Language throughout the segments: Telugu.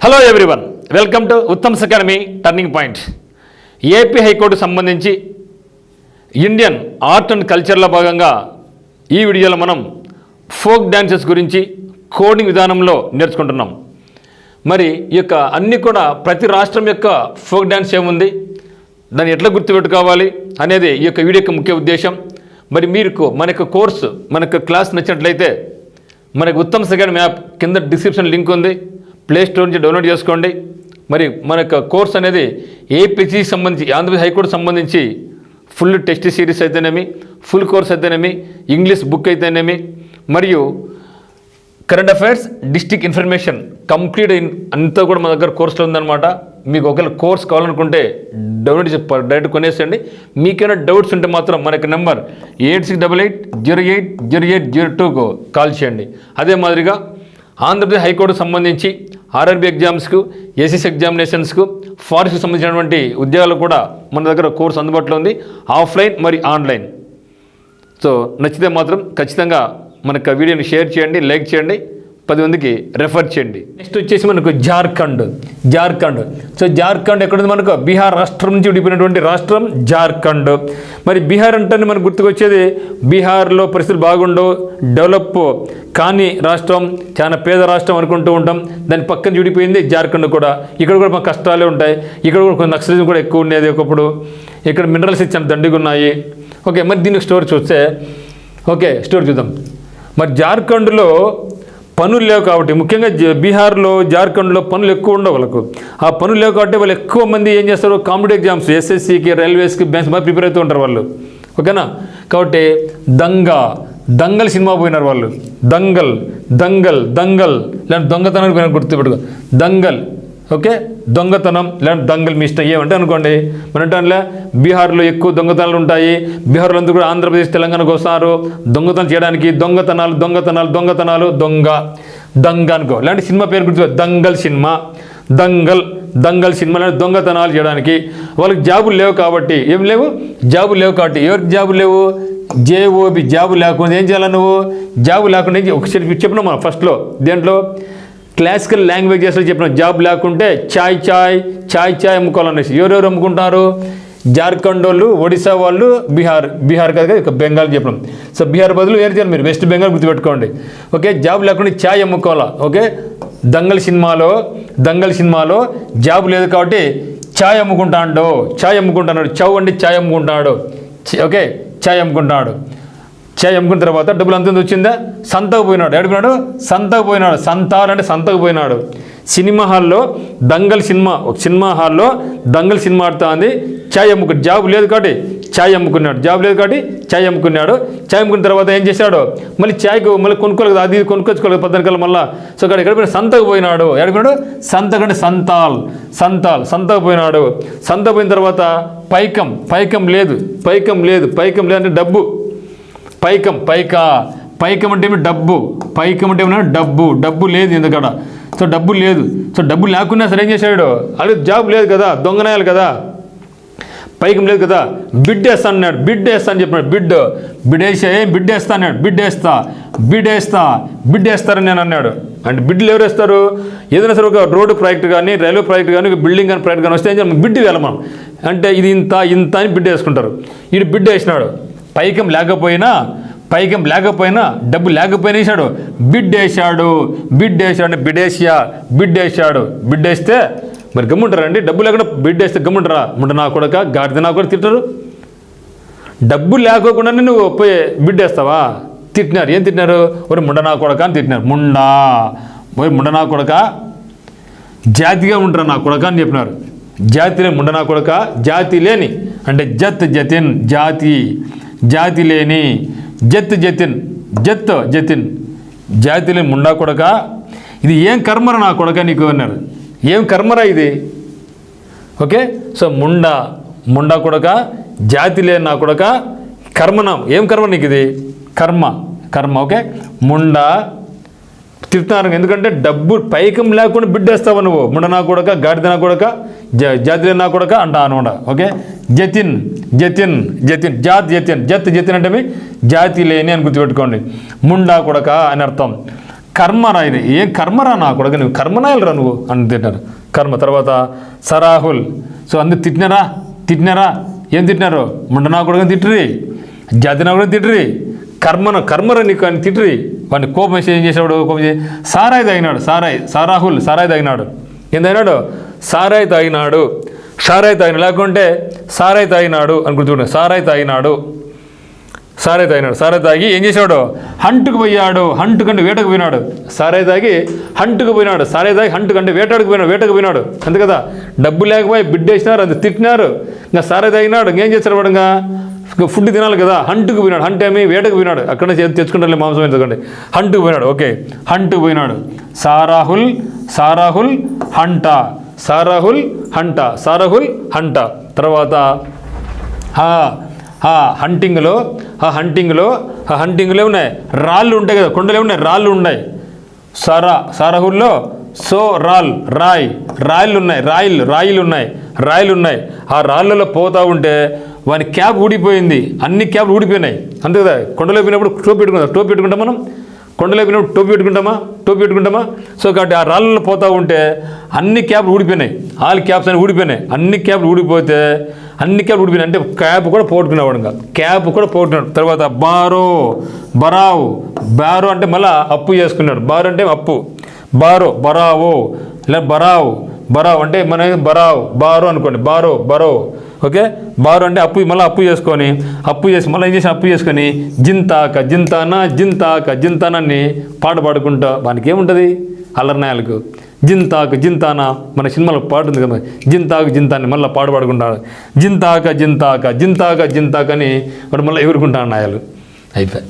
Hello everyone, welcome to Uttam's academy turning point. AP high court సంబంధించి ఇండియన్ ఆర్ట్ అండ్ కల్చర్లో భాగంగా ఈ వీడియోలో మనం ఫోక్ డ్యాన్సెస్ గురించి కోడింగ్ విధానంలో నేర్చుకుంటున్నాం. మరి ఈ యొక్క అన్నీ కూడా ప్రతి రాష్ట్రం యొక్క ఫోక్ డ్యాన్స్ ఏముంది, దాన్ని ఎట్లా గుర్తుపెట్టుకోవాలి అనేది ఈ యొక్క వీడియో యొక్క ముఖ్య ఉద్దేశం. మరి మీకు మన యొక్క కోర్సు, మన యొక్క క్లాస్ నచ్చినట్లయితే మనకు ఉత్తమ్స్ అకాడమీ యాప్ కింద డిస్క్రిప్షన్ లింక్ ఉంది, ప్లే స్టోర్ నుంచి డౌన్లోడ్ చేసుకోండి. మరి మన యొక్క కోర్స్ అనేది ఏపీసీ సంబంధించి, ఆంధ్రప్రదేశ్ హైకోర్టు సంబంధించి ఫుల్ టెస్ట్ సిరీస్ అయితేనేమి, ఫుల్ కోర్స్ అయితేనేమి, ఇంగ్లీష్ బుక్ అయితేనేమి, మరియు current affairs, district information complete అంతా కూడా మన దగ్గర కోర్సులో ఉందన్నమాట. మీకు ఒకవేళ కోర్స్ కావాలనుకుంటే డౌన్లోడ్ చేసి డైరెక్ట్ కొనేసండి. మీకైనా డౌట్స్ ఉంటే మాత్రం మనకి నెంబర్ 8688080802కు కాల్ చేయండి. అదే మాదిరిగా ఆంధ్రప్రదేశ్ హైకోర్టుకు సంబంధించి ఆర్ఆర్బీ ఎగ్జామ్స్కు, ఏసీసీ ఎగ్జామినేషన్స్కు, ఫారెస్ట్కి సంబంధించినటువంటి ఉద్యోగాలు కూడా మన దగ్గర కోర్స్ అందుబాటులో ఉంది, ఆఫ్లైన్ మరియు ఆన్లైన్. సో నచ్చితే మాత్రం ఖచ్చితంగా మనకు వీడియోని షేర్ చేయండి, లైక్ చేయండి, 10 మందికి రెఫర్ చేయండి. నెక్స్ట్ వచ్చేసి మనకు జార్ఖండ్. సో జార్ఖండ్ ఎక్కడుంది? మనకు బీహార్ రాష్ట్రం నుంచి విడిపోయినటువంటి రాష్ట్రం జార్ఖండ్. మరి బీహార్ అంటే మనకు గుర్తుకొచ్చేది, బీహార్లో పరిస్థితులు బాగుండవు, డెవలప్ కానీ రాష్ట్రం, చాలా పేద రాష్ట్రం అనుకుంటూ ఉంటాం. దాని పక్కన విడిపోయింది జార్ఖండ్ కూడా. ఇక్కడ కూడా మాకు కష్టాలే ఉంటాయి. ఇక్కడ కూడా కొంచెం నక్సలిజం కూడా ఎక్కువ ఉండేది ఒకప్పుడు. ఇక్కడ మినరల్స్ చాలా దండిగా ఉన్నాయి. ఓకే, మరి దీనికి స్టోరీ చూస్తే, స్టోరీ చూద్దాం. మరి జార్ఖండ్లో పనులు లేవు కాబట్టి, ముఖ్యంగా బీహార్లో, జార్ఖండ్లో పనులు ఎక్కువ ఉండవు వాళ్ళకు. ఆ పనులు లేవు కాబట్టి వాళ్ళు ఎక్కువ మంది ఏం చేస్తారు, కాంపిటేటివ్ ఎగ్జామ్స్, ఎస్ఎస్సికి, రైల్వేస్కి, బ్యాంక్స్ బాగా ప్రిపేర్ అవుతూ ఉంటారు వాళ్ళు. ఓకేనా? కాబట్టి దంగల్ సినిమా పోయినారు వాళ్ళు. దంగల్ ఇలాంటి దొంగతనానికి పోయిన గుర్తుపెట్టుకో. దంగల్, ఓకే, దొంగతనం లేదంటే దంగల్, మీ ఇష్టం ఏమంటే అనుకోండి. మన అంటే బీహార్లో ఎక్కువ దొంగతనాలు ఉంటాయి. బీహార్లో అంతా కూడా ఆంధ్రప్రదేశ్, తెలంగాణకు వస్తారు దొంగతనం చేయడానికి. దొంగ అనుకో. ఇలాంటి సినిమా పేరు గుర్తు, దంగల్ సినిమా లాంటి దొంగతనాలు చేయడానికి. వాళ్ళకి జాబులు లేవు కాబట్టి, ఎవరికి జాబులు లేవు? జేఓబి, జాబు లేకుండా ఏం చేయాలి నువ్వు? జాబు లేకుండా ఒకసారి చెప్పినా మనం ఫస్ట్లో దేంట్లో క్లాసికల్ లాంగ్వేజెస్లో చెప్పిన, జాబ్ లేకుంటే చాయ్ అమ్ముకోవాలనేసి. ఎవరెవరు అమ్ముకుంటారు? జార్ఖండ్ వాళ్ళు, ఒడిశా వాళ్ళు, బీహార్ కదా, ఇక బెంగాల్ చెప్పినాం. సో బీహార్ బదులు ఏం చేయాలి మీరు? వెస్ట్ బెంగాల్ గుర్తుపెట్టుకోండి. ఓకే, జాబ్ లేకుండా చాయ్ అమ్ముకోవాలా. ఓకే, దంగల్ సినిమాలో జాబ్ లేదు కాబట్టి చాయ్ అమ్ముకుంటాడు. చౌ అంటే చాయ్ అమ్ముకుంటాడు. ఓకే, చాయ్ అమ్ముకుంటున్న తర్వాత డబ్బులు అంత వచ్చిందా? సంతకు పోయినాడు. ఎడుకున్నాడు? సంతకు పోయినాడు. సంతార్ అంటే సంతకు పోయినాడు. సినిమా హాల్లో దంగల్ సినిమా ఆడుతూ ఉంది. జాబ్ లేదు కాబట్టి చాయ్ అమ్ముకున్నాడు. చాయ్ అమ్ముకున్న తర్వాత ఏం చేశాడు? మళ్ళీ చాయ్కు మళ్ళీ కొనుక్కోలేదు, అది కొనుక్కొచ్చుకోలేదు పద్దెనికల్లా మళ్ళీ. సో ఇక్కడ ఎక్కడ సంతకు పోయినాడు. ఎడుకున్నాడు? సంతకంటే సంతకు పోయినాడు. సంతకు పోయిన తర్వాత పైకం లేదు అంటే డబ్బు. పైకం అంటే ఏమి? డబ్బు. డబ్బు లేదు ఎందుకడ. సో డబ్బు లేదు. సో డబ్బు లేకున్నా సరే ఏం చేశాడు? అదే జాబ్ లేదు కదా, దొంగనాయాలి కదా, పైకం లేదు కదా. బిడ్ వేస్తా అన్నాడు. బిడ్ అని చెప్పినాడు. బిడ్ వేస్తా అన్నాడు. బిడ్ వేస్తారని నేను అన్నాడు. అంటే బిడ్లు ఎవరు వేస్తారు? ఏదైనా సరే ఒక రోడ్డు ప్రాజెక్ట్ కానీ, రైల్వే ప్రాజెక్ట్ కానీ, ఒక బిల్డింగ్ కానీ, ప్రాజెక్ట్ కానీ వస్తే ఏం చేయాలి? బిడ్ వేయాలి మనం. అంటే ఇది ఇంత అని బిడ్ వేసుకుంటారు. ఇది బిడ్ వేసినాడు. పైకం లేకపోయినా, డబ్బు లేకపోయినా వేసాడు. బిడ్ వేసాడు. బిడ్ వేస్తే మరి గమ్ముంటారండి? డబ్బు లేకుండా బిడ్ వేస్తే గమ్ముంటారా? నా కొడుక, గాడిద నా కూడా తింటారు. డబ్బు లేకోకుండానే నువ్వు పోయి బిడ్ వేస్తావా? తిట్టినారు. ఏం తిట్టినారు? ఒరే ముండ నా కొడక అని తిట్టినారు. ముండ నా కొడక, జాతిగా ఉంటారా నా కొడక అని చెప్పినారు. జాతి లేని ముండ నా కొడక, జాతి లేని అంటే జతిన్, జాతి లేని జతిన్, జాతి లేని ముండా కొడక, ఇది ఏం కర్మరా నా కొడక నీకు అన్నారు. ఏం కర్మరా ఇది? ఓకే, సో ముండా కొడక, జాతి లేని నా కొడక, కర్మనం, ఏం కర్మ నీకు ఇది? కర్మ. ఓకే, ముండా తిరుతారు. ఎందుకంటే డబ్బు పైకం లేకుండా బిడ్డేస్తావు నువ్వు. ముండ నా కొడక, గాడిద నా కొడక, జాతి నా కొడక అంటా అనమాట. ఓకే, జతిన్ అంటే జాతి లేని అని గుర్తుపెట్టుకోండి. ముండా కొడక అని అర్థం. కర్మ రాయని. ఏం కర్మరా నా కొడుకు, నువ్వు కర్మ రాయలరా నువ్వు అని తిట్టినారు. కర్మ. తర్వాత సరాహుల్. సో అందరు తిట్టినారా ఏం తిట్టినారు? ముండ నా కొడుకుని తిట్టిరి, జాతి నా కొడుకుని తిట్టిరి, కర్మరా నీకు అని తిట్టిరి. వాడిని కోపం ఏం చేసాడు? కోపం చేసి సారాయి తాగినాడు. సారాహుల్ సారాయి తాగినాడు. ఏం తాగినాడు? సారాయి తాగినాడు. లేకుంటే సారాయి తాగినాడు అని గుర్తుకుంటాడు. సారాయి తాగి ఏం చేశాడు? హంటుకు పోయాడు. హంటు కంటే వేటకు పోయినాడు. సారాయి తాగి హంటుకు పోయినాడు. సారాయి తాగి హంటు కంటే వేటకు పోయినాడు. అంతే కదా, డబ్బు లేకపోయి బిడ్డేసినారు, అది తిట్టినారు. ఇంకా సారాయి తాగినాడు. ఇంకేం చేస్తాడు వాడు? ఇంకా ఫుడ్ తినాలి కదా, హంటుకు పోయినాడు. హంట్ ఏమి? వేటకు పోయినాడు. అక్కడ తెచ్చుకుంటారు మాంసం ఎందుకండి. హంటుకు పోయినాడు. ఓకే, హంటుకు పోయినాడు. సారాహుల్ హంట. తర్వాత హంటింగ్లో ఉన్నాయి రాళ్ళు ఉంటాయి కదా, కొండలు ఉన్నాయి, రాళ్ళు ఉన్నాయి. సారాహుల్లో రాయిలు ఉన్నాయి. ఆ రాళ్ళలో పోతా ఉంటే వాని క్యాప్ ఊడిపోయింది. అన్ని క్యాప్లు ఊడిపోయినాయి. అంతే కదా, కొండలో పోయినప్పుడు టోపీ పెట్టుకుంటాం మనం. కొండలో పోయినప్పుడు టోపీ పెట్టుకుంటామా. సో కాబట్టి ఆ రాళ్ళలో పోతూ ఉంటే అన్ని క్యాప్లు ఊడిపోయినాయి. ఆల్ క్యాప్స్ అని ఊడిపోయినాయి. అన్ని క్యాప్లు ఊడిపోయినాయి. అంటే క్యాప్ కూడా పోగొట్టుకున్నాడు. తర్వాత బారో అంటే మళ్ళీ అప్పు చేసుకున్నాడు. బారో అంటే అప్పు. బరావో ఇలా బరావ్ అంటే మన బారో అనుకోండి. Borrow okay. బారో అంటే మళ్ళీ అప్పు చేసి మళ్ళీ ఏం చేసి అప్పు చేసుకొని జింతానాన్ని పాట పాడుకుంటా. వానికి ఏముంటుంది అల్లర్నాయాలకు? జింతానా మన సినిమాలో పాట ఉంది కదా, జింతాని మళ్ళీ పాట పాడుకుంటాడు. జింతాకని వాడు మళ్ళీ ఎగురుకుంటాడు నాయాలు. అయిపోయి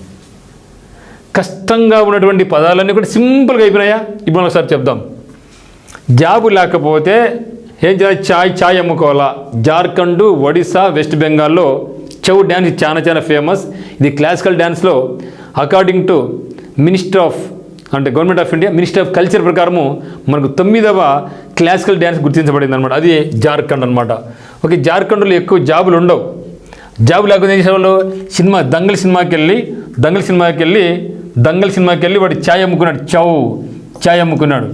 కష్టంగా ఉన్నటువంటి పదాలన్నీ కూడా సింపుల్గా అయిపోయినాయా? ఇప్పుడు ఒకసారి చెప్దాం. జాబు లేకపోతే ఏం చేయాలి? చాయ్ అమ్ముకోవాలా. జార్ఖండ్, ఒడిస్సా, వెస్ట్ బెంగాల్లో చౌ డ్యాన్స్ చాలా ఫేమస్. ఇది క్లాసికల్ డ్యాన్స్లో according to government of India minister of culture ప్రకారము మనకు 9వ క్లాసికల్ డ్యాన్స్ గుర్తించబడింది అనమాట. అది జార్ఖండ్ అనమాట. ఓకే, జార్ఖండ్లో ఎక్కువ జాబులు ఉండవు. జాబు లేకపోతే ఏం చేసేవాళ్ళు? దంగల్ సినిమాకి వెళ్ళి వాడు చాయ్ అమ్ముకున్నాడు.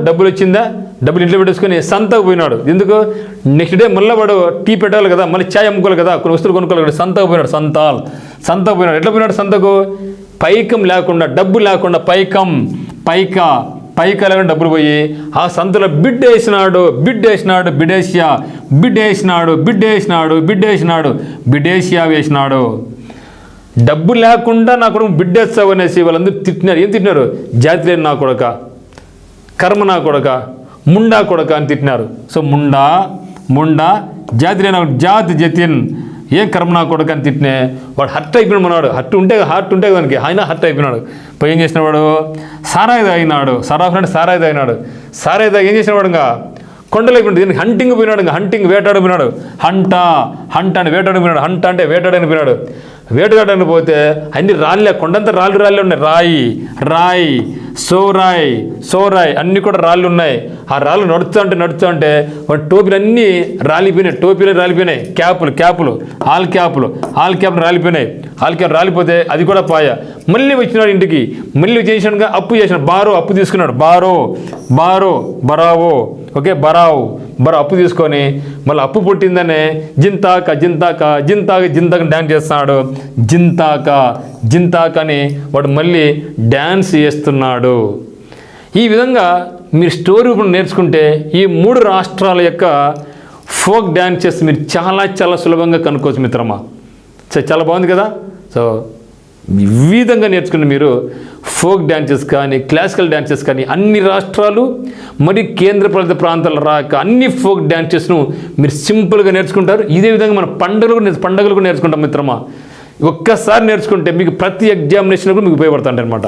డబ్బులు వచ్చిందా? డబ్బులు ఇంట్లో పెట్టేసుకొని సంతకు పోయినాడు. ఎందుకు? నెక్స్ట్ డే మళ్ళీ వాడు టీ పెట్టాలి కదా, మళ్ళీ చాయ్ అమ్ముకోవాలి కదా, కొన్ని వస్తువులు కొనుక్కోవాలి కదా. సంతకు పోయినాడు. ఎట్లా పోయినాడు సంతకు? పైకం లేకుండా, డబ్బు లేకుండా, పైకా లేకుండా డబ్బులు పోయి ఆ సంతలో బిడ్డేసినాడు. బిడ్డేసియా వేసినాడు. డబ్బు లేకుండా నా కొడుకు బిడ్డేస్తావు అనేసి వాళ్ళందరూ తిట్టినారు. ఏం తిట్టినారు? జాతి లేని నా కొడక, కర్మ నా కొడక, ముండా కొడక అని తిట్టినారు. సో ముండా జాతి లేని జతిన్, ఏం కర్మ నా కొడక అని తిట్టినే వాడు హర్ట్ అయిపోయినాడు. మనవాడు హార్ట్ ఉంటే దానికి ఆయన హర్ట్ అయిపోయినాడు. పోయి ఏం చేసిన వాడు? సారాయి తాగినాడు. సారాయి తాగి ఏం చేసిన వాడు? ఇంకా కొండలు అయిపోయినాడు. దీనికి హంటింగ్ పోయినాడు. ఇంకా వేటాడు పోయినాడు. హంట అంటే వేటాడని పోయినాడు. వేటగాడని పోతే అన్ని రాళ్ళే, కొండంతా రాళ్ళే ఉన్నాయి. రాయి సోరాయ్ అన్నీ కూడా రాళ్ళు ఉన్నాయి. ఆ రాళ్ళు నడుస్తూ ఉంటే వాడి టోపీలు అన్నీ రాలిపోయినాయి. క్యాపులు ఆల్ క్యాపులు రాలిపోయినాయి. రాలిపోతే అది కూడా పాయ. మళ్ళీ వచ్చినాడు ఇంటికి. మళ్ళీ చేసినాడుగా అప్పు చేసినాడు. అప్పు తీసుకున్నాడు. బరావో ఓకే, బరావు అప్పు తీసుకొని మళ్ళీ అప్పు పుట్టిందనే జింతాక డ్యాన్స్ చేస్తున్నాడు. జింతాకని వాడు మళ్ళీ డ్యాన్స్ చేస్తున్నాడు. ఈ విధంగా మీరు స్టోరీ ఇప్పుడు నేర్చుకుంటే ఈ 3 రాష్ట్రాల యొక్క ఫోక్ డ్యాన్సెస్ మీరు చాలా సులభంగా కనుక్కోవచ్చు మిత్రమా. చాలా బాగుంది కదా. సో ఈ విధంగా నేర్చుకుని మీరు ఫోక్ డ్యాన్సెస్ కానీ, క్లాసికల్ డ్యాన్సెస్ కానీ అన్ని రాష్ట్రాలు మరియు కేంద్రపాలిత ప్రాంతాల రాక అన్ని ఫోక్ డ్యాన్సెస్ను మీరు సింపుల్గా నేర్చుకుంటారు. ఇదే విధంగా మన పండుగలు కూడా నేర్చుకుంటాం మిత్రమా. ఒక్కసారి నేర్చుకుంటే మీకు ప్రతి ఎగ్జామినేషన్ కూడా మీకు ఉపయోగపడుతుంటాయి అనమాట.